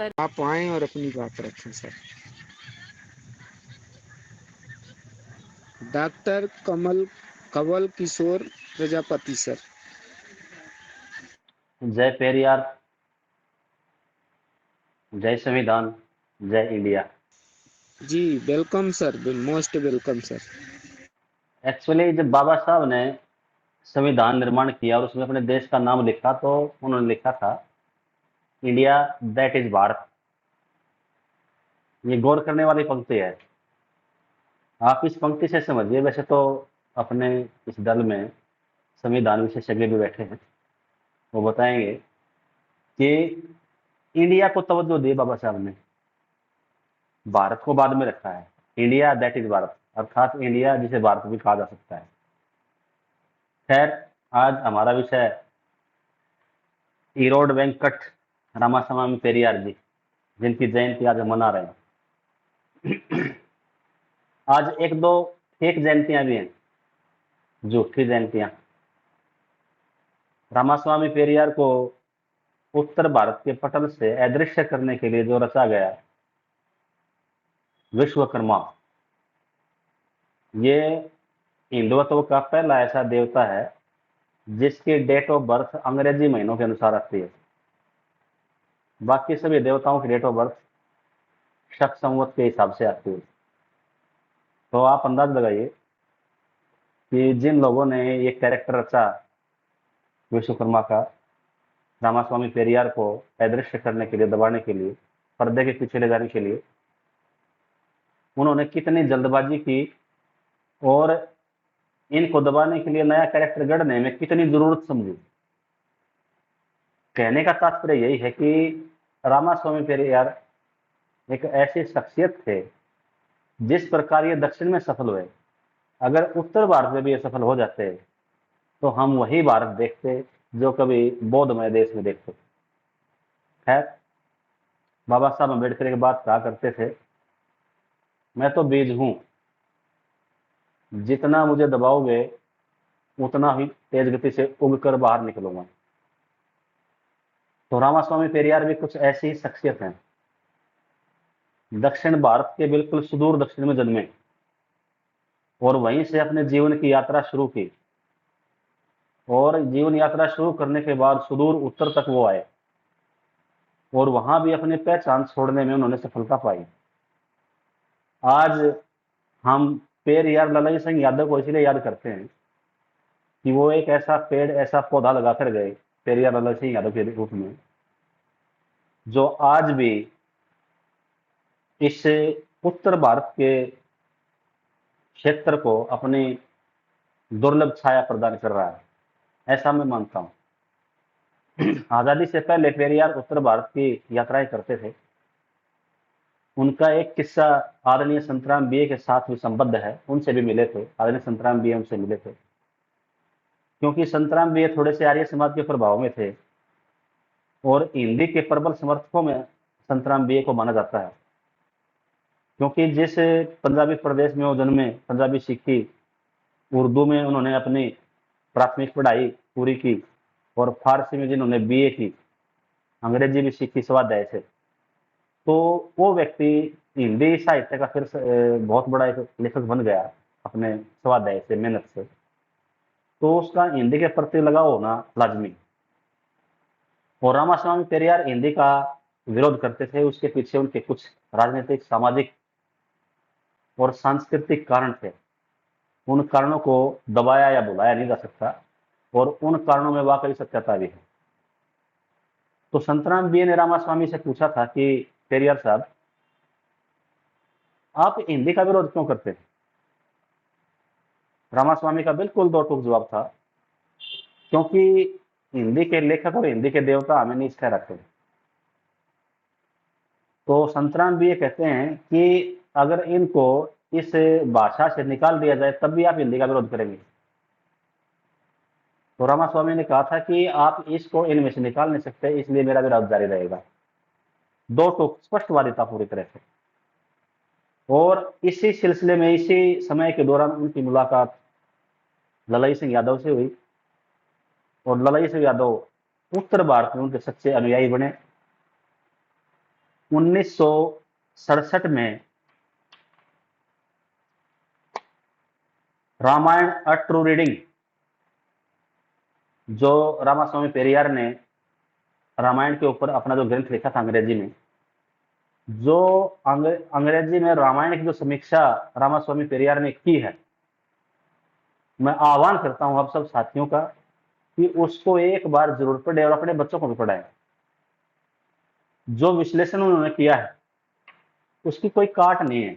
आप आए और अपनी बात रखें sir. Doctor Kanwal Kishore Prajapati sir. जय पेरियार, जय संविधान, जय इंडिया। जी welcome sir, most welcome sir. Actually जब बाबा साहब ने संविधान निर्माण किया और उसमें अपने देश का नाम लिखा तो उन्होंने लिखा था इंडिया दैट इज भारत। ये गौर करने वाली पंक्ति है। आप इस पंक्ति से समझिए। वैसे तो अपने इस दल में संविधान विशेषज्ञ भी बैठे हैं, वो बताएंगे कि इंडिया को तवज्जो दी बाबा साहब ने, भारत को बाद में रखा है। इंडिया दैट इज भारत, अर्थात इंडिया जिसे भारत भी कहा जा सकता है। खैर, आज हमारा विषय ईरोड वेंकट रामास्वामी पेरियार जी, जिनकी जयंती आज हम मना रहे हैं। आज एक दो फेक जयंतियां भी हैं, झूठी जयंतियां। रामास्वामी पेरियार को उत्तर भारत के पटल से अदृश्य करने के लिए जो रचा गया विश्वकर्मा, ये हिंदुत्व का पहला ऐसा देवता है जिसकी डेट ऑफ बर्थ अंग्रेजी महीनों के अनुसार आती है। बाकी सभी देवताओं की डेट ऑफ बर्थ शक संवत के हिसाब से आती है। तो आप अंदाज लगाइए कि जिन लोगों ने ये कैरेक्टर रचा विश्वकर्मा का, रामास्वामी पेरियार को अदृश्य करने के लिए, दबाने के लिए, पर्दे के पीछे ले जाने के लिए, उन्होंने कितनी जल्दबाजी की और इनको दबाने के लिए नया कैरेक्टर गढ़ने में कितनी जरूरत समझी। कहने का तात्पर्य यही है कि रामास्वामी पेरियार एक ऐसी शख्सियत थे जिस प्रकार ये दक्षिण में सफल हुए, अगर उत्तर भारत में भी ये सफल हो जाते तो हम वही भारत देखते जो कभी बौद्धमय देश में देखते। खैर, बाबा साहब अम्बेडकर की बात कहा करते थे, मैं तो बीज हूं, जितना मुझे दबाओगे उतना ही तेज गति से उगकर बाहर निकलूंगा। तो रामास्वामी पेरियार भी कुछ ऐसी ही शख्सियत हैं। दक्षिण भारत के बिल्कुल सुदूर दक्षिण में जन्मे और वहीं से अपने जीवन की यात्रा शुरू की, और जीवन यात्रा शुरू करने के बाद सुदूर उत्तर तक वो आए और वहां भी अपनी पहचान छोड़ने में उन्होंने सफलता पाई। आज हम पेरियार ललाई सिंह यादव को इसलिए याद करते हैं कि वो एक ऐसा पेड़, ऐसा पौधा लगाकर गए, पेरियार ललाई सिंह यादव के रूप में, जो आज भी इस उत्तर भारत के क्षेत्र को अपनी दुर्लभ छाया प्रदान कर रहा है, ऐसा मैं मानता हूं। आजादी से पहले पेरियार उत्तर भारत की यात्राएं करते थे। उनका एक किस्सा आदरणीय संतराम बीए के साथ भी संबद्ध है, उनसे भी मिले थे, आदरणीय संतराम बीए उनसे मिले थे, क्योंकि संतराम बीए थोड़े से आर्य समाज के प्रभाव में थे और हिंदी के प्रबल समर्थकों में संतराम बीए को माना जाता है। क्योंकि जिस पंजाबी प्रदेश में वो जन्मे, पंजाबी सीखी, उर्दू में उन्होंने अपनी प्राथमिक पढ़ाई पूरी की और फारसी में जिन्होंने बीए की, अंग्रेजी भी सीखी स्वाध्याय से, तो वो व्यक्ति हिंदी साहित्य का फिर बहुत बड़ा एक लेखक बन गया अपने स्वाध्याय से, मेहनत से। तो उसका हिंदी के प्रति लगाव होना लाजमी। और रामास्वामी पेरियार हिंदी का विरोध करते थे, उसके पीछे उनके कुछ राजनीतिक, सामाजिक और सांस्कृतिक कारण थे। उन कारणों को दबाया या बुलाया नहीं जा सकता और उन कारणों में वाकई सत्यता भी है। तो संतराम बी ने रामास्वामी से पूछा था कि पेरियार साहब, आप हिंदी का विरोध क्यों करते हैं? रामास्वामी का बिल्कुल दो टूक जवाब था, क्योंकि हिंदी के लेखक और हिंदी के देवता हमें नीच कह रखते हैं। तो संतराम भी ये कहते हैं कि अगर इनको इस भाषा से निकाल दिया जाए तब भी आप हिंदी का विरोध करेंगे। तो रामास्वामी ने कहा था कि आप इसको इनमें से निकाल नहीं सकते, इसलिए मेरा विरोध जारी रहेगा। दो टूक स्पष्टवादिता पूरी तरह से। और इसी सिलसिले में, इसी समय के दौरान उनकी मुलाकात ललाई सिंह यादव से हुई और ललाई सिंह यादव उत्तर भारत में उनके सच्चे अनुयायी बने 1967 में रामायण अ ट्रू रीडिंग, जो रामास्वामी पेरियार ने रामायण के ऊपर अपना जो ग्रंथ लिखा था अंग्रेजी में, जो अंग्रेजी में रामायण की जो समीक्षा रामास्वामी पेरियार ने की है, मैं आह्वान करता हूं आप सब साथियों का कि उसको एक बार जरूर पढ़े और अपने बच्चों को भी पढ़ाएं। जो विश्लेषण उन्होंने किया है उसकी कोई काट नहीं है।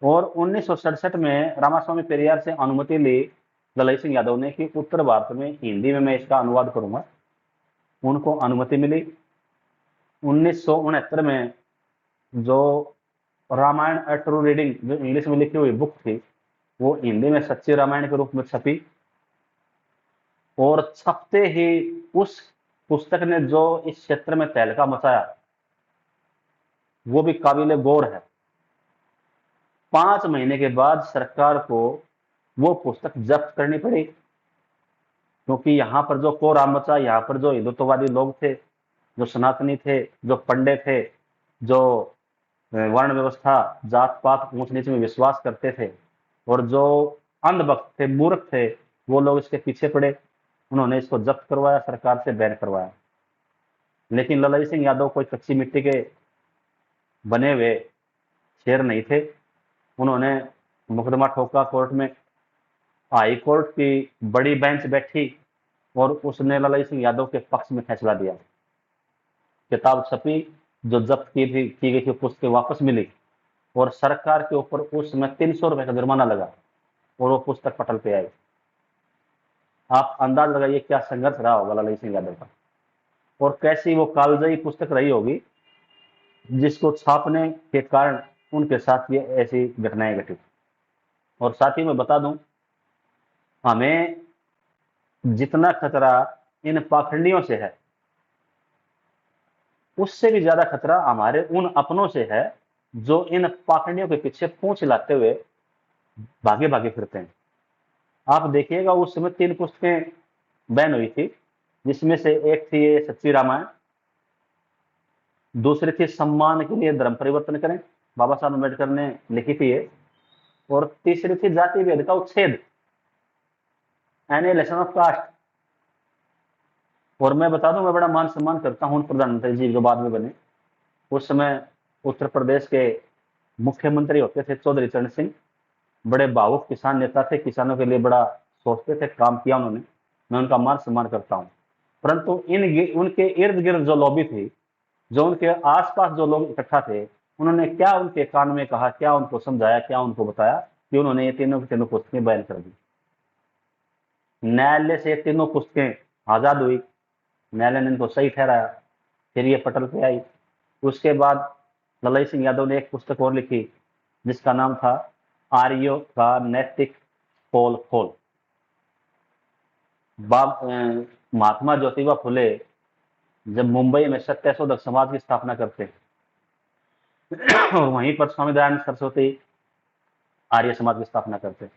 और 1967 में रामास्वामी पेरियार से अनुमति ली ललित सिंह यादव ने कि उत्तर भारत में हिंदी में मैं इसका अनुवाद करूंगा। उनको अनुमति मिली। 1969 में जो रामायण अ ट्रू रीडिंग जो इंग्लिश में लिखी हुई बुक थी, वो हिंदी में सच्ची रामायण के रूप में छपी। और छपते ही उस पुस्तक ने जो इस क्षेत्र में तहलका मचाया वो भी काबिले गौर है। 5 महीने के बाद सरकार को वो पुस्तक जब्त करनी पड़ी, क्योंकि यहाँ पर जो कोहराम मचा, यहाँ पर जो हिंदुत्ववादी लोग थे, जो सनातनी थे, जो पंडे थे, जो वर्ण व्यवस्था, जात पात, ऊंच नीच में विश्वास करते थे, और जो अंधभक्त थे, मूर्ख थे, वो लोग इसके पीछे पड़े। उन्होंने इसको जब्त करवाया, सरकार से बैन करवाया। लेकिन ललित सिंह यादव कोई कच्ची मिट्टी के बने हुए शेर नहीं थे। उन्होंने मुकदमा ठोका कोर्ट में। हाई कोर्ट की बड़ी बेंच बैठी और उसने ललित सिंह यादव के पक्ष में फैसला दिया। किताब छपी, जो जब्त की गई थी पुस्तकें वापस मिली, और सरकार के ऊपर उस समय 300 रुपए का जुर्माना लगा और वो पुस्तक पटल पे आई। आप अंदाज लगाइए क्या संघर्ष रहा होगा ललित सिंह यादव का, और कैसी वो कालजयी पुस्तक रही होगी जिसको छापने के कारण उनके साथ ये ऐसी घटनाएं घटी। और साथ ही मैं बता दूं, हमें जितना खतरा इन पाखंडियों से है, उससे भी ज्यादा खतरा हमारे उन अपनों से है जो इन पाखंडियों के पीछे पूंछ हिलाते हुए भागे भागे फिरते हैं। आप देखिएगा उस समय 3 पुस्तकें बैन हुई थी, जिसमें से एक थी ये सच्ची रामायण, दूसरी थी सम्मान के लिए धर्म परिवर्तन करें, बाबा साहब अम्बेडकर ने लिखी थी ये, और तीसरी थी जाति भेद का उच्छेद, एनिहिलेशन ऑफ कास्ट। और मैं बता दूं, मैं बड़ा मान सम्मान करता हूं प्रधानमंत्री जी जो बाद में बने। उस समय उत्तर प्रदेश के मुख्यमंत्री होते थे चौधरी चरण सिंह, बड़े भावुक किसान नेता थे, किसानों के लिए बड़ा सोचते थे, काम किया उन्होंने, मैं उनका मान सम्मान करता हूं। परंतु उनके इर्द गिर्द जो लॉबी थी, जो उनके आसपास जो लोग इकट्ठा थे, उन्होंने क्या उनके कान में कहा, क्या उनको समझाया, क्या उनको बताया कि उन्होंने ये तीनों की तीनों पुस्तकें बैन कर दी। न्यायालय से ये तीनों पुस्तकें आजाद हुई, न्यायालय ने इनको सही ठहराया, फिर ये पटल पे आई। उसके बाद ललित सिंह यादव ने एक पुस्तक और लिखी जिसका नाम था आर्यों का नैतिक पोल खोल। महात्मा ज्योतिबा फुले जब मुंबई में सत्यशोधक समाज की स्थापना करते हैं और वहीं पर स्वामी दयानंद सरस्वती आर्य समाज की स्थापना करते हैं,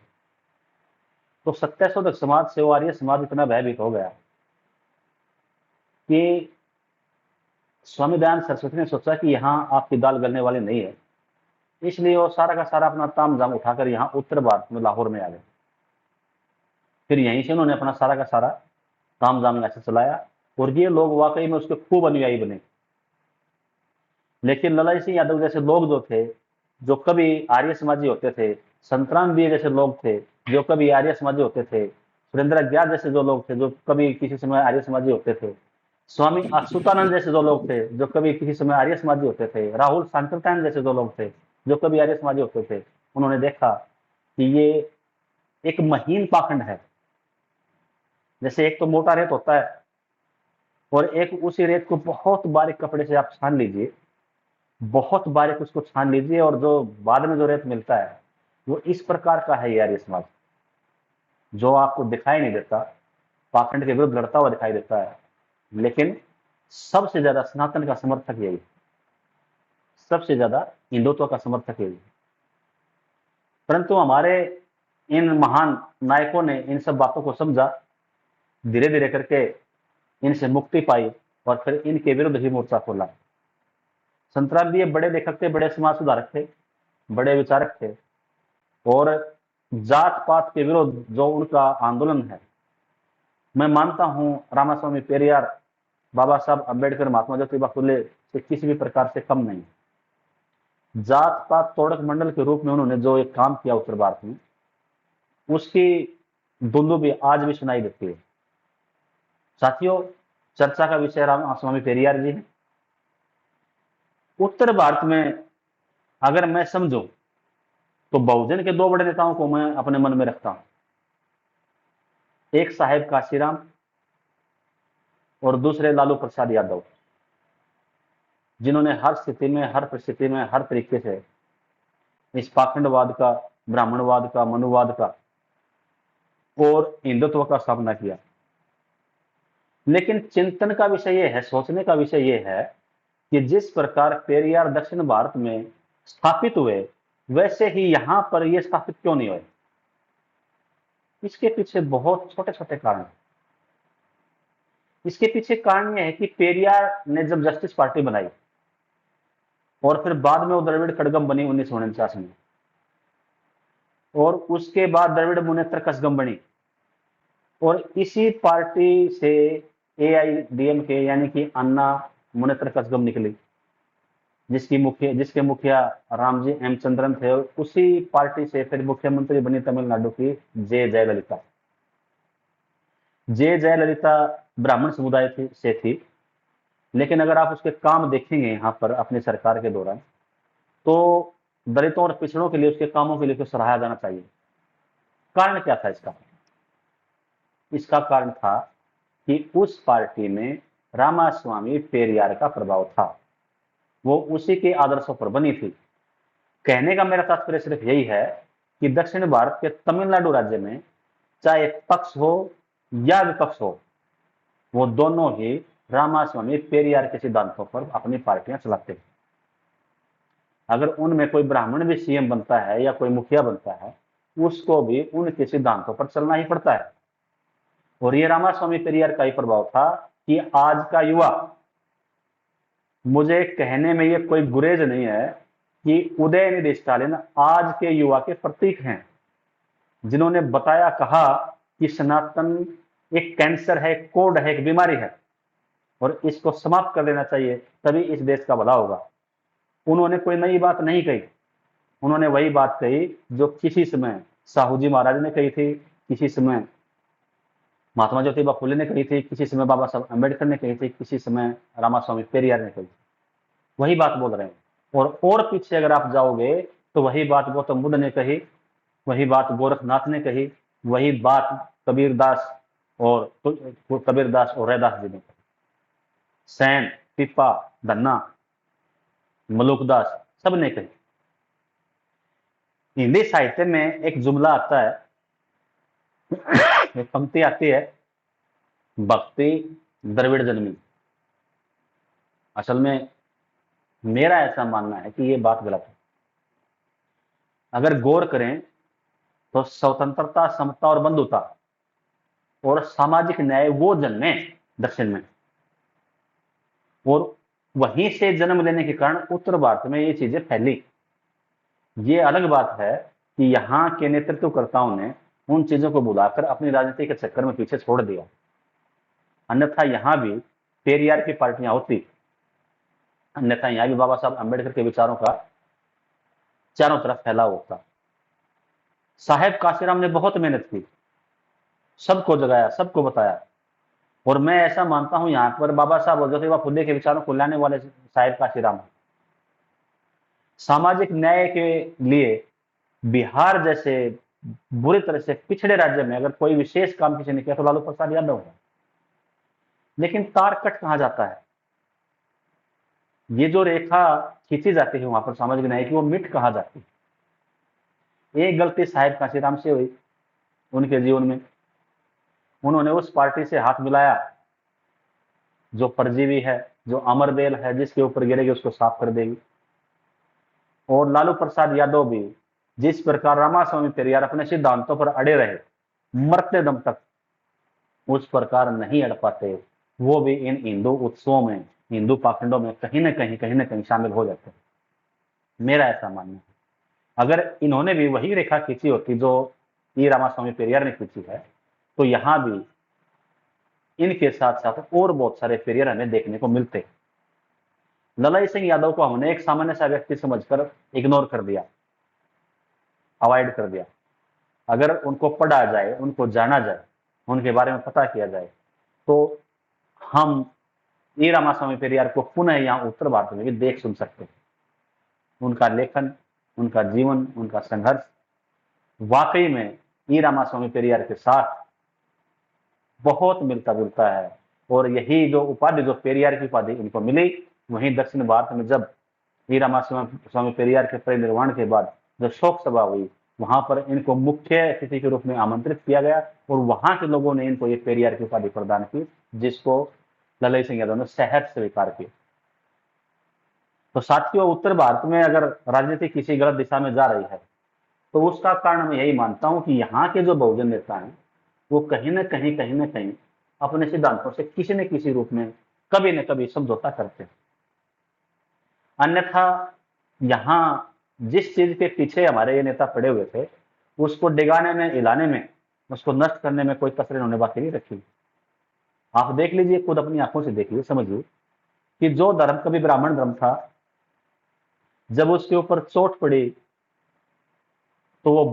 तो सत्यशोधक समाज से वो आर्य समाज इतना भयभीत हो गया कि स्वामी दयानंद सरस्वती ने सोचा कि यहाँ आपकी दाल गलने वाली नहीं है, इसलिए वो सारा का सारा अपना तामझाम उठाकर यहाँ उत्तर भारत में लाहौर में आ गए। फिर यहीं से उन्होंने अपना सारा का सारा तामझाम ऐसे चलाया, और ये लोग वाकई में उसके खूब अनुयायी बने। लेकिन ललित सिंह यादव जैसे लोग जो थे, जो कभी आर्य समाजी होते थे, संतराम बी जैसे लोग थे जो कभी आर्य समाजी होते थे, सुरेंद्र ज्ञान जैसे जो लोग थे जो कभी किसी समय आर्य समाजी होते थे, स्वामी अच्युतानंद जैसे जो लोग थे जो कभी किसी समय आर्य समाजी होते थे, राहुल सांकृत्यायन जैसे जो लोग थे जो कभी आर्य समाजी होते थे, उन्होंने देखा कि ये एक महीन पाखंड है। जैसे एक तो मोटा रेत होता है, और एक उसी रेत को बहुत बारीक कपड़े से आप छान लीजिए, बहुत बारीक उसको छान लीजिए, और जो बाद में जो रेत मिलता है वो इस प्रकार का है। यार ये समाज जो आपको दिखाई नहीं देता, पाखंड के विरुद्ध लड़ता हुआ दिखाई देता है, लेकिन सबसे ज्यादा सनातन का समर्थक यही, सबसे ज्यादा हिंदुत्व का समर्थक यही। परंतु हमारे इन महान नायकों ने इन सब बातों को समझा, धीरे धीरे करके इनसे मुक्ति पाई, और फिर इनके विरुद्ध ही मोर्चा खोला। संतरालिये बड़े लेखक थे, बड़े समाज सुधारक थे, बड़े विचारक थे, और जात पात के विरुद्ध जो उनका आंदोलन है, मैं मानता हूं रामास्वामी पेरियार बाबा साहब अम्बेडकर, महात्मा ज्योतिबा फुले से किसी भी प्रकार से कम नहीं। जात पात तोड़क मंडल के रूप में उन्होंने जो एक काम किया उत्तर भारत में, उसकी धुंध भी आज भी सुनाई देती है। साथियों, चर्चा का विषय रामास्वामी पेरियार जी है। उत्तर भारत में अगर मैं समझूं तो बहुजन के दो बड़े नेताओं को मैं अपने मन में रखता हूं, एक साहेब काशीराम और दूसरे लालू प्रसाद यादव, जिन्होंने हर स्थिति में, हर परिस्थिति में, हर तरीके से इस पाखंडवाद का, ब्राह्मणवाद का, मनुवाद का और हिंदुत्व का सामना किया। लेकिन चिंतन का विषय यह है, सोचने का विषय यह है कि जिस प्रकार पेरियार दक्षिण भारत में स्थापित हुए, वैसे ही यहां पर ये स्थापित क्यों नहीं हुए? इसके पीछे बहुत छोटे छोटे कारण हैं। इसके पीछे कारण यह है कि पेरियार ने जब जस्टिस पार्टी बनाई और फिर बाद में वो द्रविड़ कड़गम बनी 1949 में, और उसके बाद द्रविड़ मुनेत्र कसगम बनी, और इसी पार्टी से एआईडीएमके यानी कि अन्ना मुनेत्र कसगम निकली, जिसके मुखिया रामजी एम चंद्रन थे, और उसी पार्टी से फिर मुख्यमंत्री बनी तमिलनाडु की जे जयललिता। जे जयललिता ब्राह्मण समुदाय से थी, लेकिन अगर आप उसके काम देखेंगे यहां पर अपनी सरकार के दौरान, तो दलितों और पिछड़ों के लिए उसके कामों के लिए तो सराहा जाना चाहिए। कारण क्या था इसका? इसका कारण था कि उस पार्टी में रामास्वामी पेरियार का प्रभाव था, वो उसी के आदर्शों पर बनी थी। कहने का मेरा तात्पर्य सिर्फ यही है कि दक्षिण भारत के तमिलनाडु राज्य में चाहे पक्ष हो या विपक्ष हो, वो दोनों ही रामास्वामी पेरियार के सिद्धांतों पर अपनी पार्टियां चलाते हैं। अगर उनमें कोई ब्राह्मण भी सीएम बनता है या कोई मुखिया बनता है, उसको भी उनके सिद्धांतों पर चलना ही पड़ता है। और ये रामास्वामी पेरियार का ही प्रभाव था कि आज का युवा, मुझे कहने में ये कोई गुरेज नहीं है कि उदयनिधि स्टालिन आज के युवा के प्रतीक हैं, जिन्होंने बताया, कहा कि सनातन एक कैंसर है, एक कोड है, एक बीमारी है, और इसको समाप्त कर देना चाहिए, तभी इस देश का भला होगा। उन्होंने कोई नई बात नहीं कही, उन्होंने वही बात कही जो किसी समय साहू जी महाराज ने कही थी, किसी समय महात्मा ज्योतिबा फुले ने कही थी, किसी समय बाबा साहब अम्बेडकर ने कही थी, किसी समय रामास्वामी पेरियार ने कही थी। वही बात बोल रहे हैं। और पीछे अगर आप जाओगे तो वही बात गौतम बुद्ध ने कही, वही बात गोरखनाथ ने कही, वही बात कबीरदास और रैदास जी ने कही, सैन, पिपा, धन्ना, मलुकदास, सब ने कही। हिंदी साहित्य में एक जुमला आता है, एक पंक्ति आती है, भक्ति द्रविड़ जन्मी। असल में मेरा ऐसा मानना है कि ये बात गलत है। अगर गौर करें तो स्वतंत्रता, समता और बंधुता और सामाजिक न्याय वो जन्मे दक्षिण में, और वहीं से जन्म लेने के कारण उत्तर भारत में ये चीजें फैली। ये अलग बात है कि यहां के नेतृत्वकर्ताओं ने उन चीजों को बुलाकर अपनी राजनीति के चक्कर में पीछे छोड़ दिया, अन्यथा यहां भी पेरियार की पार्टियां होती, अन्यथा यहां भी बाबा साहब अम्बेडकर के विचारों का चारों तरफ फैलाव होता। साहेब काशीराम ने बहुत मेहनत की, सबको जगाया, सबको बताया, और मैं ऐसा मानता हूं यहां पर बाबा साहब और ज्योतिबा फुले के विचारों को लाने वाले साहेब काशीराम। सामाजिक न्याय के लिए बिहार जैसे बुरी तरह से पिछड़े राज्य में अगर कोई विशेष काम किसी ने किया तो लालू प्रसाद यादव है। लेकिन तार कट कहां जाता है? ये जो रेखा खींची जाती है वहां पर सामाजिक न्याय की, वो मिट कहां जाती है? एक गलती साहेब काशीराम से हुई उनके जीवन में, उन्होंने उस पार्टी से हाथ मिलाया जो परजीवी है, जो अमरबेल है, जिसके ऊपर गिरेगी उसको साफ कर देगी। और लालू प्रसाद यादव भी जिस प्रकार रामास्वामी पेरियार अपने सिद्धांतों पर अड़े रहे मरते दम तक, उस प्रकार नहीं अड़ पाते। वो भी इन हिंदू उत्सवों में हिंदू पाखंडों में कहीं ना कहीं शामिल हो जाते हैं। मेरा ऐसा मानना है। अगर इन्होंने भी वही रेखा खींची होती जो ई रामास्वामी पेरियार ने खींची है, तो यहां भी इनके साथ साथ और बहुत सारे पेरियर हमें देखने को मिलते। ललाई सिंह यादव को हमने एक सामान्य सा व्यक्ति समझकर इग्नोर कर दिया, अवॉइड कर दिया। अगर उनको पढ़ा जाए, उनको जाना जाए, उनके बारे में पता किया जाए, तो हम ई रामास्वामी पेरियार को पुनः यहाँ उत्तर भारत में भी देख सुन सकते हैं। उनका लेखन, उनका जीवन, उनका संघर्ष वाकई में ई रामास्वामी पेरियार के साथ बहुत मिलता जुलता है। और यही जो उपाधि, जो पेरियार की उपाधि इनको मिली, वहीं दक्षिण भारत में जब ई रामास्वामी पेरियार के परिनिर्वाण के बाद जो शोक सभा हुई, वहां पर इनको मुख्य अतिथि के रूप में आमंत्रित किया गया और वहां के लोगों ने इनको ये पेरियार की उपाधि प्रदान की, जिसको ललई सिंह यादव ने सहज स्वीकार किया। तो साथियों, उत्तर भारत में अगर राजनीति किसी गलत दिशा में जा रही है, तो उसका कारण मैं यही मानता हूं कि यहाँ के जो बहुजन नेता हैं, वो कहीं ना कहीं अपने सिद्धांतों से किसी न किसी रूप में कभी न कभी समझौता करते हैं। अन्यथा यहाँ जिस चीज के पीछे हमारे ये नेता पड़े हुए थे, उसको डिगाने में, हिलाने में, उसको नष्ट करने में कोई कसर इन्होंने बाकी नहीं रखी। आप देख लीजिए, खुद अपनी आंखों से देखिए, समझिए कि जो धर्म कभी ब्राह्मण धर्म था, जब उसके ऊपर चोट पड़ी तो वो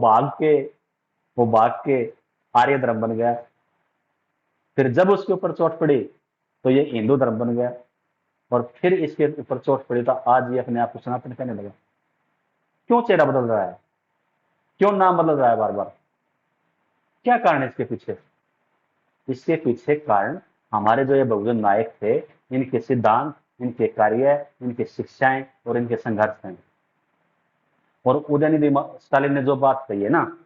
भाग के आर्य धर्म बन गया। फिर जब उसके ऊपर चोट पड़ी तो ये हिंदू धर्म बन गया, और फिर इसके ऊपर चोट पड़ी तो आज ये अपने आप को सनातन कहने लगा। क्यों चेहरा बदल रहा है? क्यों नाम बदल रहा है बार बार? क्या कारण है इसके पीछे? इसके पीछे कारण हमारे जो ये बहुजन नायक थे, इनके सिद्धांत, इनके कार्य, इनकी शिक्षाएं और इनके संघर्ष हैं। और उदयनिधि स्टालिन ने जो बात कही है ना,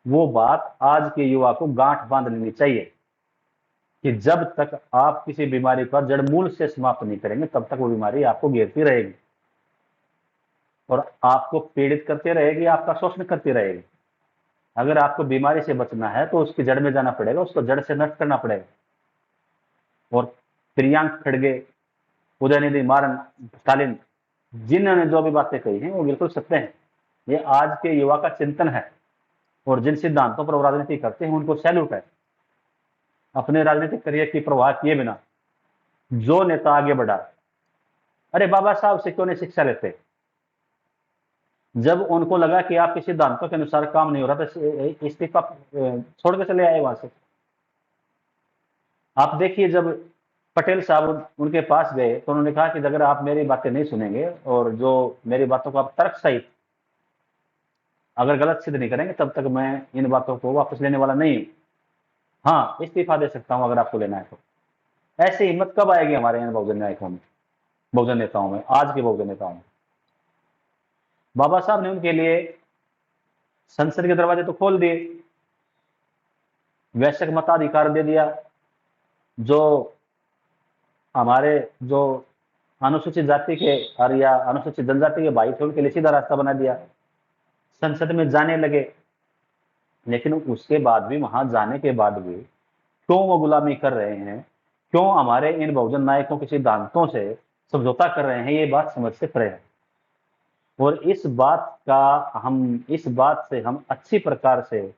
वो बात आज के युवा को गांठ बांध लेनी चाहिए कि जब तक आप किसी बीमारी का जड़ मूल से समाप्त नहीं करेंगे, तब तक वो बीमारी आपको घेरती रहेगी और आपको पीड़ित करती रहेगी, आपका शोषण करती रहेगी। अगर आपको बीमारी से बचना है तो उसकी जड़ में जाना पड़ेगा, उसको जड़ से नष्ट करना पड़ेगा। और प्रियांक खड़गे, उदयनिधि मारन, स्टालिन, जिन्होंने जो भी बातें कही हैं वो बिल्कुल सत्य हैं। ये आज के युवा का चिंतन है और जिन सिद्धांतों पर वो राजनीति करते हैं उनको सैल्यूट है। अपने राजनीतिक करियर की परवाह किए बिना जो नेता आगे बढ़ा, अरे बाबा साहब से क्यों नहीं शिक्षा लेते? जब उनको लगा कि आपके सिद्धांतों के अनुसार काम नहीं हो रहा तो इस्तीफा छोड़ के चले आए वहां से। आप देखिए, जब पटेल साहब उनके पास गए तो उन्होंने कहा कि अगर आप मेरी बातें नहीं सुनेंगे और जो मेरी बातों को आप तर्क सहित अगर गलत सिद्ध नहीं करेंगे, तब तक मैं इन बातों को वापस लेने वाला नहीं हूं। हाँ, इस्तीफा दे सकता हूं अगर आपको लेना है तो। ऐसी हिम्मत कब आएगी हमारे इन बहुजन नायकों में, बहुजन नेताओं में, आज के बहुजन नेताओं में? बाबा साहब ने उनके लिए संसद के दरवाजे तो खोल दिए, वैश्विक मताधिकार दे दिया, जो हमारे जो अनुसूचित जाति के और या अनुसूचित जनजाति के भाई थे उनके लिए सीधा रास्ता बना दिया, संसद में जाने लगे। लेकिन उसके बाद भी, वहां जाने के बाद भी क्यों वो गुलामी कर रहे हैं, क्यों हमारे इन बहुजन नायकों के सिद्धांतों से समझौता कर रहे हैं, ये बात समझ से परे है। और इस बात से हम अच्छी प्रकार से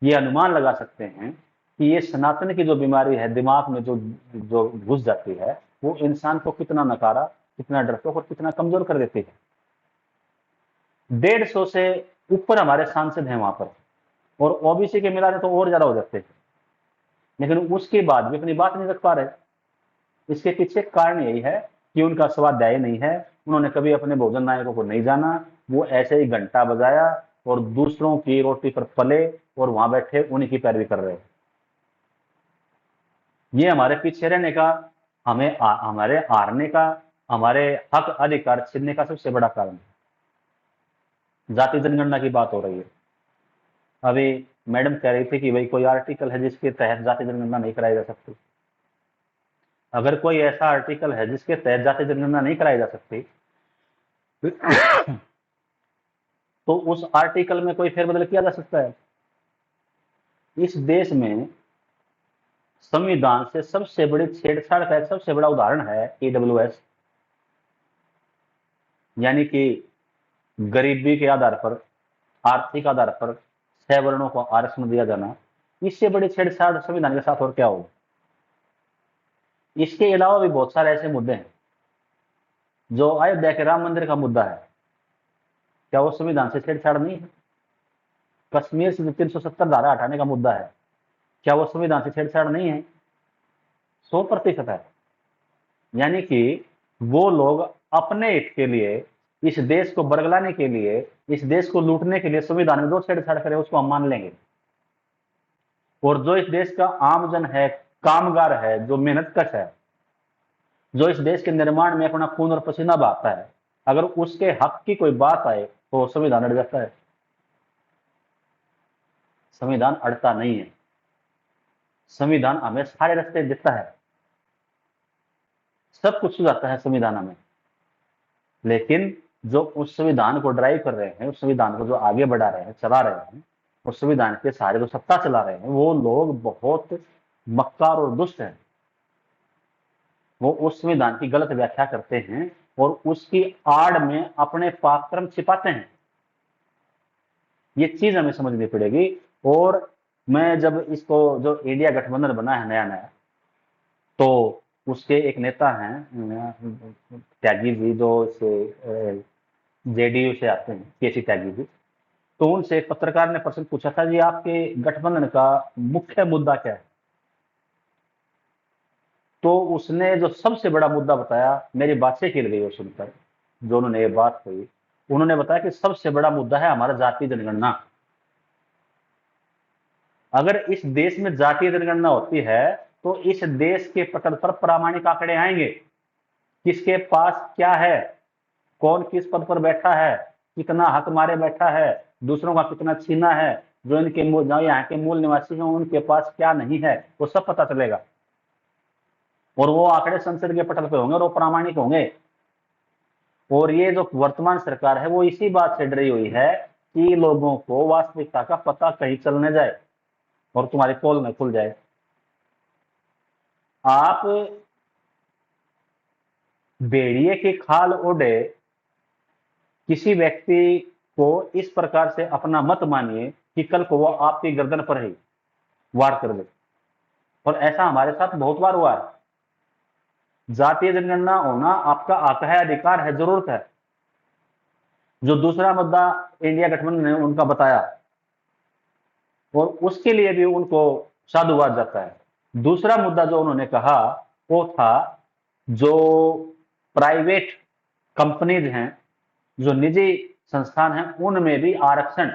ये अनुमान लगा सकते हैं कि ये सनातन की जो बीमारी है, दिमाग में जो जो घुस जाती है, वो इंसान को कितना नकारा, कितना डरपोक और कितना कमजोर कर देती है। 150 से ऊपर हमारे सांसद हैं वहां पर, और ओबीसी के मिला दे तो और ज्यादा हो जाते हैं, लेकिन उसके बाद भी अपनी बात नहीं रख पा रहे। इसके पीछे कारण यही है कि उनका स्वाध्याय नहीं है, उन्होंने कभी अपने बहुजन नायकों को नहीं जाना, वो ऐसे ही घंटा बजाया और दूसरों की रोटी पर पले और वहां बैठे उन्हीं की पैरवी कर रहे। ये हमारे पीछे रहने का, हमारे हारने का, हमारे हक अधिकार छीनने का सबसे बड़ा कारण है। जाति जनगणना की बात हो रही है, अभी मैडम कह रही थी कि भाई कोई आर्टिकल है जिसके तहत जाति जनगणना नहीं कराई जा सकती। अगर कोई ऐसा आर्टिकल है जिसके तहत जाति जनगणना नहीं कराई जा सकती, तो उस आर्टिकल में कोई फेरबदल किया जा सकता है। इस देश में संविधान से सबसे बड़ी छेड़छाड़ का एक सबसे बड़ा उदाहरण है ईडब्ल्यूएस, यानी कि गरीबी के आधार पर, आर्थिक आधार पर सवर्णों को आरक्षण दिया जाना। इससे बड़ी छेड़छाड़ संविधान के साथ और क्या होगी? इसके अलावा भी बहुत सारे ऐसे मुद्दे हैं। जो अयोध्या के राम मंदिर का मुद्दा है, क्या वो संविधान से छेड़छाड़ नहीं है? कश्मीर से जो 370 धारा हटाने का मुद्दा है, क्या वो संविधान से छेड़छाड़ नहीं है? 100% है। यानी कि वो लोग अपने हित के लिए, इस देश को बरगलाने के लिए, इस देश को लूटने के लिए संविधान में जो छेड़छाड़ करे उसको हम मान लेंगे। और जो इस देश का आमजन है, कामगार है, जो मेहनतकश है, जो इस देश के निर्माण में अपना खून और पसीना बहाता है, अगर उसके हक की कोई बात आए तो संविधान अड़ जाता है। संविधान अड़ता नहीं है। संविधान हमें सारे रास्ते देता है, सब कुछ सुझाता है संविधान हमें। लेकिन जो उस संविधान को ड्राइव कर रहे हैं, उस संविधान को जो आगे बढ़ा रहे हैं, चला रहे हैं, उस संविधान के सहारे जो सत्ता चला रहे हैं, वो लोग बहुत मक्कार और दुष्ट हैं। वो उस संविधान की गलत व्याख्या करते हैं और उसकी आड़ में अपने पराक्रम छिपाते हैं। ये चीज हमें समझनी पड़ेगी। और मैं जब इसको, जो इंडिया गठबंधन बना है नया नया, तो उसके एक नेता हैं त्यागी जी, जो जेडीयू से आते हैं, केसी त्यागी जी। तो उनसे एक पत्रकार ने प्रश्न पूछा था, जी आपके गठबंधन का मुख्य मुद्दा क्या है? तो उसने जो सबसे बड़ा मुद्दा बताया, मेरी बात से खिल गई वो सुनकर, जो उन्होंने ये बात कही। उन्होंने बताया कि सबसे बड़ा मुद्दा है हमारा जातीय जनगणना। अगर इस देश में जातीय जनगणना होती है तो इस देश के पटल पर प्रामाणिक आंकड़े आएंगे, किसके पास क्या है, कौन किस पद पर बैठा है, कितना हक मारे बैठा है, दूसरों का कितना छीना है, जो इनके जो यहाँ के मूल निवासी हैं उनके पास क्या नहीं है, वो सब पता चलेगा। और वो आंकड़े संसद के पटल पे होंगे और वो प्रामाणिक होंगे। और ये जो वर्तमान सरकार है वो इसी बात से डरी हुई है कि लोगों को वास्तविकता का पता कहीं चल न जाए और तुम्हारी पोल न खुल जाए। आप भेड़िए की खाल ओढ़े किसी व्यक्ति को इस प्रकार से अपना मत मानिए कि कल को वो आपकी गर्दन पर ही वार कर दे। और ऐसा हमारे साथ बहुत बार हुआ है। जातीय जनगणना होना आपका हक है, अधिकार है, जरूरत है। जो दूसरा मुद्दा इंडिया गठबंधन ने उनका बताया, और उसके लिए भी उनको साधुवाद जाता है। दूसरा मुद्दा जो उन्होंने कहा वो था, जो प्राइवेट कंपनीज हैं, जो निजी संस्थान हैं, उनमें भी आरक्षण,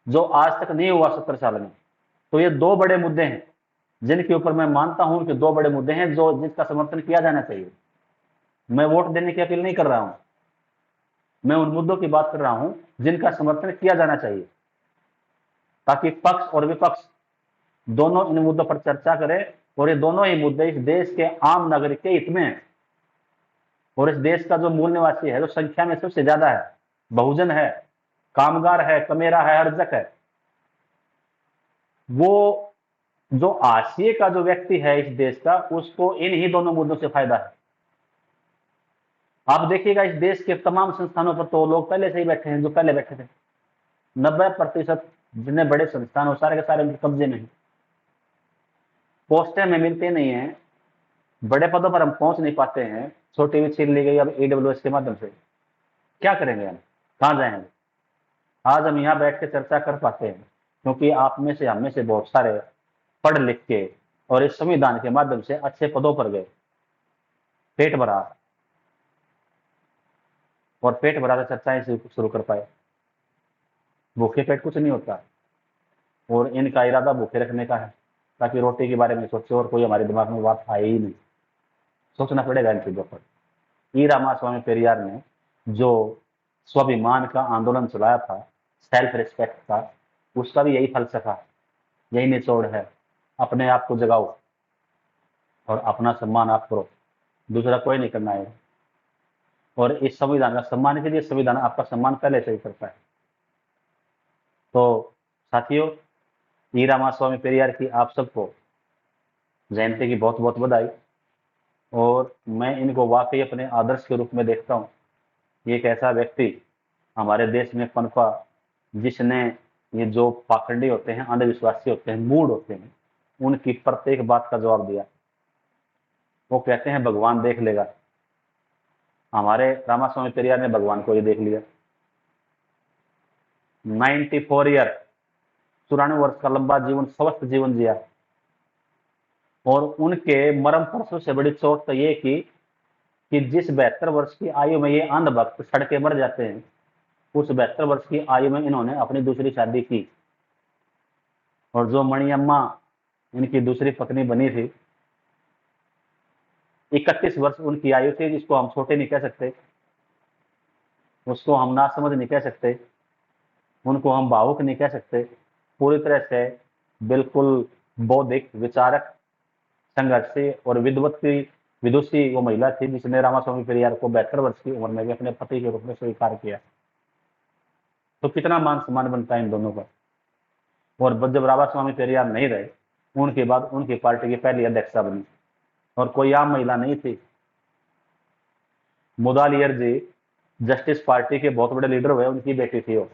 जो आज तक नहीं हुआ 70 साल में। तो ये दो बड़े मुद्दे हैं जिनके ऊपर मैं मानता हूं कि दो बड़े मुद्दे हैं जो जिसका समर्थन किया जाना चाहिए। मैं वोट देने की अपील नहीं कर रहा हूं, मैं उन मुद्दों की बात कर रहा हूं जिनका समर्थन किया जाना चाहिए, ताकि पक्ष और विपक्ष दोनों इन मुद्दों पर चर्चा करें। और ये दोनों ही मुद्दे इस देश के आम नागरिक के हित में हैं। और इस देश का जो मूल निवासी है, जो संख्या में सबसे ज्यादा है, बहुजन है, कामगार है, कमेरा है, अर्जक है, वो जो हाशिए का जो व्यक्ति है इस देश का, उसको इन ही दोनों मुद्दों से फायदा है। आप देखिएगा इस देश के तमाम संस्थानों पर तो लोग पहले से ही बैठे हैं, जो पहले बैठे थे। 90% जितने बड़े संस्थान हो सारे के सारे उनके कब्जे में हैं। पोस्टें में मिलते नहीं है, बड़े पदों पर हम पहुंच नहीं पाते हैं, छोटी भी छीन ली गई अब ईडब्ल्यूएस के माध्यम से। क्या करेंगे हम, कहां जाएंगे? आज हम यहाँ बैठ के चर्चा कर पाते हैं क्योंकि आप में से, हम में से बहुत सारे पढ़ लिख के और इस संविधान के माध्यम से अच्छे पदों पर गए, पेट भरा, और पेट भरा तो चर्चाएं शुरू कर पाए। भूखे पेट कुछ नहीं होता, और इनका इरादा भूखे रखने का है ताकि रोटी के बारे में सोचे और कोई हमारे दिमाग में बात आए ही नहीं। सोचना पड़ेगा इन चीजों पर। ई रामास्वामी पेरियार ने जो स्वाभिमान का आंदोलन चलाया था, सेल्फ रिस्पेक्ट का, उसका भी यही फलसफा, यही निचोड़ है। अपने आप को जगाओ और अपना सम्मान आप करो, दूसरा कोई नहीं करना है। और इस संविधान का सम्मान कीजिए, संविधान आपका सम्मान पहले से ही करता है। तो साथियों, ई रामास्वामी पेरियार की आप सबको जयंती की बहुत बहुत बधाई। और मैं इनको वाकई अपने आदर्श के रूप में देखता हूँ। ये एक ऐसा व्यक्ति हमारे देश में पनपा जिसने ये जो पाखंडी होते हैं, अंधविश्वासी होते हैं, मूड होते हैं, उनकी प्रत्येक बात का जवाब दिया। वो कहते हैं भगवान देख लेगा, हमारे रामास्वामी पेरियार ने भगवान को ही देख लिया। 94 ईयर, 94 वर्ष का लंबा जीवन, स्वस्थ जीवन जिया। और उनके मरम परसों से बड़ी चोट तो ये कि जिस 72 वर्ष की आयु में ये अंध भक्त सड़के मर जाते हैं, उस 72 वर्ष की आयु में इन्होंने अपनी दूसरी शादी की। और जो मणियम्मा इनकी दूसरी पत्नी बनी थी, 31 वर्ष उनकी आयु थी, जिसको हम छोटे नहीं कह सकते, उसको हम नासमझ नहीं कह सकते, उनको हम भावुक नहीं कह सकते। पूरी तरह से बिल्कुल बौद्धिक, विचारक, संघर्षी और विदुषी वो महिला थी जिसने रामास्वामी पेरियार को 72 वर्ष की उम्र में भी अपने पति के रूप में स्वीकार किया। तो कितना मान सम्मान बनता है इन दोनों का। और जब रामास्वामी पेरियार नहीं रहे, उनके बाद उनकी पार्टी की पहली अध्यक्षा बनी, और कोई आम महिला नहीं थी। मुदालियर जी जस्टिस पार्टी के बहुत बड़े लीडर हुए, उनकी बेटी थी वो,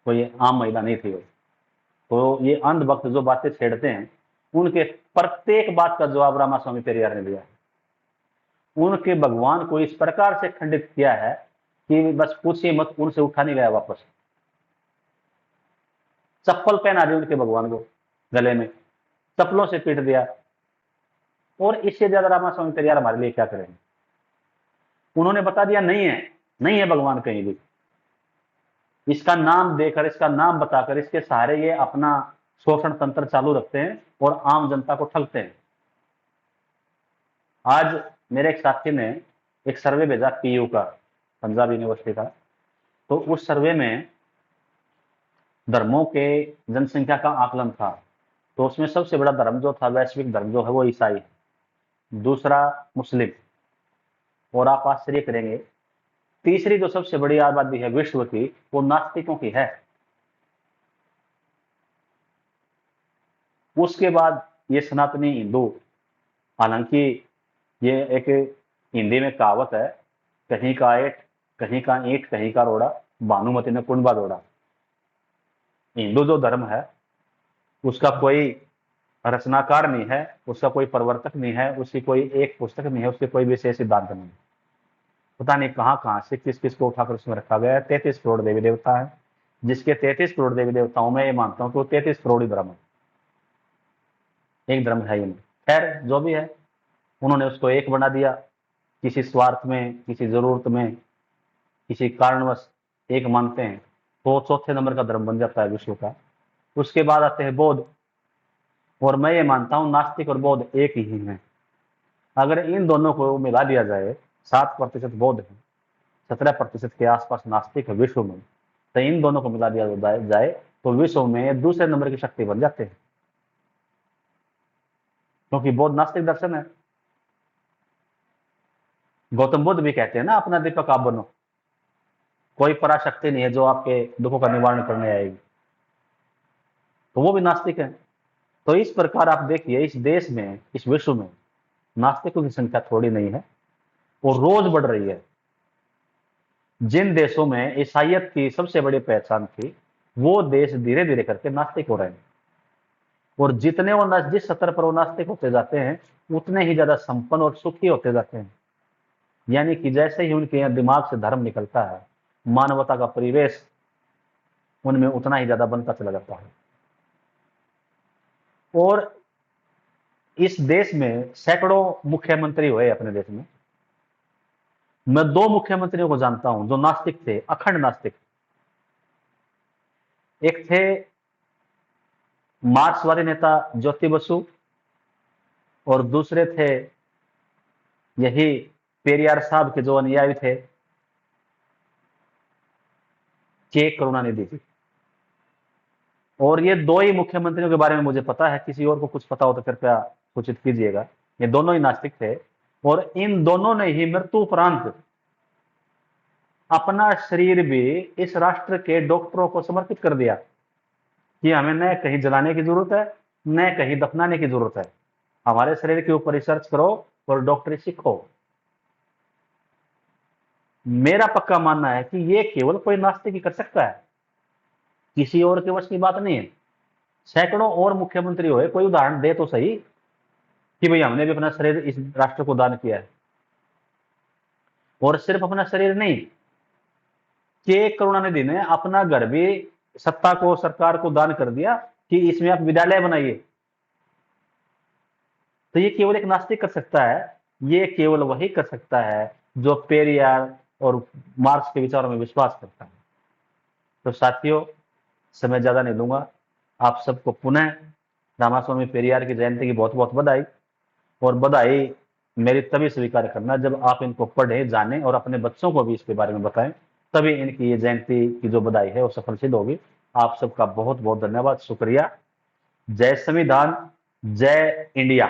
कोई आम महिला नहीं थी वो। तो ये अंधभक्त जो बातें छेड़ते हैं, उनके प्रत्येक बात का जवाब रामास्वामी पेरियार ने दिया। उनके भगवान को इस प्रकार से खंडित किया है कि बस पूछिए मत, उनसे उठा नहीं गया वापस। चप्पल पहना दी उनके भगवान को गले में, चप्पलों से पीट दिया। और इससे ज्यादा रामास्वामी पेरियार हमारे लिए क्या करेंगे। उन्होंने बता दिया नहीं है, नहीं है भगवान कहीं भी। इसका नाम देकर, इसका नाम बताकर, इसके सहारे ये अपना शोषण तंत्र चालू रखते हैं और आम जनता को ठगते हैं। आज मेरे एक साथी ने एक सर्वे भेजा पीयू का, पंजाब यूनिवर्सिटी का। तो उस सर्वे में धर्मों के जनसंख्या का आकलन था। तो उसमें सबसे बड़ा धर्म जो था, वैश्विक धर्म जो है, वो ईसाई है। दूसरा मुस्लिम। और आप आश्चर्य करेंगे, तीसरी जो सबसे बड़ी आबादी है विश्व की, वो नास्तिकों की है। उसके बाद ये सनातनी हिंदू। हालांकि ये एक हिंदी में कहावत है, कहीं का ईंट, कहीं का ईंट, कहीं का रोड़ा, भानुमति ने कुंडबा जोड़ा। हिंदू जो धर्म है, उसका कोई रचनाकार नहीं है, उसका कोई प्रवर्तक नहीं है, उसकी कोई एक पुस्तक नहीं है, उसके कोई विशेष सिद्धांत नहीं। पता नहीं कहां कहां से किस किस को उठाकर उसमें रखा गया है। 33 करोड़ देवी देवता है, जिसके 33 करोड़ देवी देवताओं में ये मानता हूं तो 33 करोड़ ही धर्म है, एक धर्म है ही नहीं। खैर जो भी है, उन्होंने उसको एक बना दिया। किसी स्वार्थ में, किसी जरूरत में, किसी कारणवश एक मानते हैं, तो चौथे नंबर का धर्म बन जाता है विश्व का। उसके बाद आते हैं बौद्ध। और मैं ये मानता हूं नास्तिक और बौद्ध एक ही हैं। अगर इन दोनों को मिला दिया जाए, 7% बौद्ध है, 17% के आसपास नास्तिक है विश्व में, तो इन दोनों को मिला दिया जाए तो विश्व में दूसरे नंबर की शक्ति बन जाते हैं। क्योंकि बौद्ध नास्तिक दर्शन है। गौतम बुद्ध भी कहते हैं ना, अपना दीपक आप बनो, कोई पराशक्ति नहीं है जो आपके दुखों का निवारण करने आएगी। तो वो भी नास्तिक है। तो इस प्रकार आप देखिए, इस देश में, इस विश्व में नास्तिकों की संख्या थोड़ी नहीं है और रोज बढ़ रही है। जिन देशों में ईसाइयत की सबसे बड़ी पहचान थी, वो देश धीरे धीरे करके नास्तिक हो रहे हैं। और जितने वो जिस स्तर पर वो नास्तिक होते जाते हैं, उतने ही ज्यादा संपन्न और सुखी होते जाते हैं। यानी कि जैसे ही उनके यहाँ दिमाग से धर्म निकलता है, मानवता का परिवेश उनमें उतना ही ज्यादा बनता चला जाता है। और इस देश में सैकड़ों मुख्यमंत्री हुए अपने देश में। मैं 2 मुख्यमंत्रियों को जानता हूं जो नास्तिक थे, अखंड नास्तिक। एक थे मार्क्सवादी नेता ज्योति बसु, और दूसरे थे यही पेरियार साहब के जो अनुयायी थे, के करुणानिधि जी। और ये 2 ही मुख्यमंत्रियों के बारे में मुझे पता है, किसी और को कुछ पता हो तो कृपया सूचित कीजिएगा। ये दोनों ही नास्तिक थे, और इन दोनों ने ही मृत्यु उपरांत अपना शरीर भी इस राष्ट्र के डॉक्टरों को समर्पित कर दिया। कि हमें न कहीं जलाने की जरूरत है, न कहीं दफनाने की जरूरत है। हमारे शरीर के ऊपर रिसर्च करो और डॉक्टरी सीखो। मेरा पक्का मानना है कि ये केवल कोई नास्तिक ही कर सकता है, किसी और के वश की बात नहीं है। सैकड़ों और मुख्यमंत्री हुए, कोई उदाहरण दे तो सही कि भाई हमने भी अपना शरीर इस राष्ट्र को दान किया है। और सिर्फ अपना शरीर नहीं, के करुणानिधि ने अपना घर भी सत्ता को, सरकार को दान कर दिया कि इसमें आप विद्यालय बनाइए। तो ये केवल एक नास्तिक कर सकता है, ये केवल वही कर सकता है जो पेरियार और मार्क्स के विचारों में विश्वास करता है। तो साथियों, समय ज्यादा नहीं लूंगा। आप सबको पुनः रामास्वामी पेरियार की जयंती की बहुत बहुत बधाई। और बधाई मेरी तभी स्वीकार करना जब आप इनको पढ़े, जाने और अपने बच्चों को भी इसके बारे में बताएं, तभी इनकी ये जयंती की जो बधाई है वो सफल सिद्ध होगी। आप सबका बहुत बहुत धन्यवाद, शुक्रिया। जय संविधान, जय इंडिया।